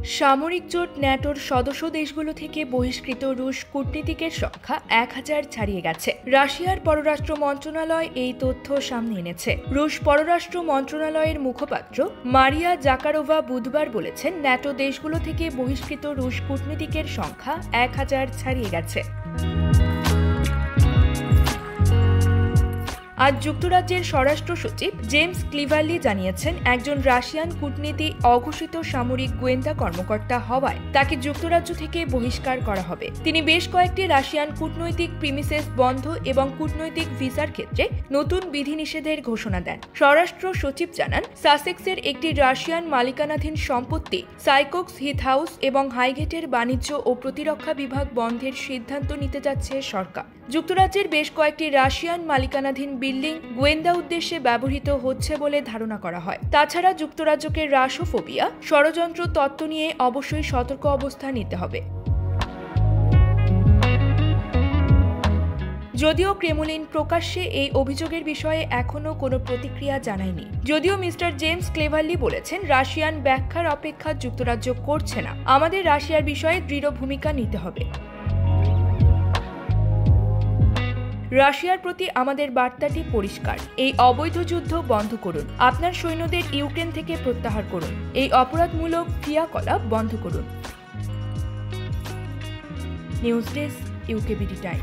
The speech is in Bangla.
সামরিক জোট ন্যাটোর সদস্য দেশগুলো থেকে বহিষ্কৃত রুশ কূটনীতিকের সংখ্যা 1000 ছাড়িয়ে গেছে। রাশিয়ার পররাষ্ট্র মন্ত্রণালয় এই তথ্য সামনে এনেছে। রুশ পররাষ্ট্র মন্ত্রণালয়ের মুখপাত্র মারিয়া জাকারোভা বুধবার বলেছেন, ন্যাটো দেশগুলো থেকে বহিষ্কৃত রুশ কূটনীতিকের সংখ্যা 1000 ছাড়িয়ে গেছে। আজ যুক্তরাজ্যের স্বরাষ্ট্র সচিব জেমস ক্লিভারলি জানিয়েছেন, একজন রাশিয়ান কূটনীতি অঘোষিত সামরিক গোয়েন্দা কর্মকর্তা হওয়ায় তাকে যুক্তরাজ্য থেকে বহিষ্কার করা হবে। তিনি বেশ কয়েকটি রাশিয়ান কূটনৈতিক প্রিমিসেস বন্ধ এবং কূটনৈতিক ভিসার ক্ষেত্রে নতুন বিধিনিষেধের ঘোষণা দেন। স্বরাষ্ট্র সচিব জানান, সাসেক্সের একটি রাশিয়ান মালিকানাধীন সম্পত্তি সাইকোক্স হিথ হাউস এবং হাইগেটের বাণিজ্য ও প্রতিরক্ষা বিভাগ বন্ধের সিদ্ধান্ত নিতে যাচ্ছে সরকার। যুক্তরাজ্যের বেশ কয়েকটি রাশিয়ান মালিকানাধীন বিল্ডিং গোয়েন্দা উদ্দেশ্যে ব্যবহৃত হচ্ছে বলে ধারণা করা হয়। তাছাড়া যুক্তরাজ্যকে রাশোফোবিয়া ষড়যন্ত্র তত্ত্ব নিয়ে অবশ্যই সতর্ক অবস্থান নিতে হবে। যদিও ক্রেমলিন প্রকাশ্যে এই অভিযোগের বিষয়ে এখনও কোনো প্রতিক্রিয়া জানায়নি। যদিও মিস্টার জেমস ক্লেভারলি বলেছেন, রাশিয়ান ব্যাখ্যার অপেক্ষা যুক্তরাজ্য করছে না। আমাদের রাশিয়ার বিষয়ে দৃঢ় ভূমিকা নিতে হবে। রাশিয়ার প্রতি আমাদের বার্তাটি পরিষ্কার, এই অবৈধ যুদ্ধ বন্ধ করুন। আপনার সৈন্যদের ইউক্রেন থেকে প্রত্যাহার করুন। এই অপরাধমূলক ক্রিয়াকলাপ বন্ধ করুন। News desk, UKBD time.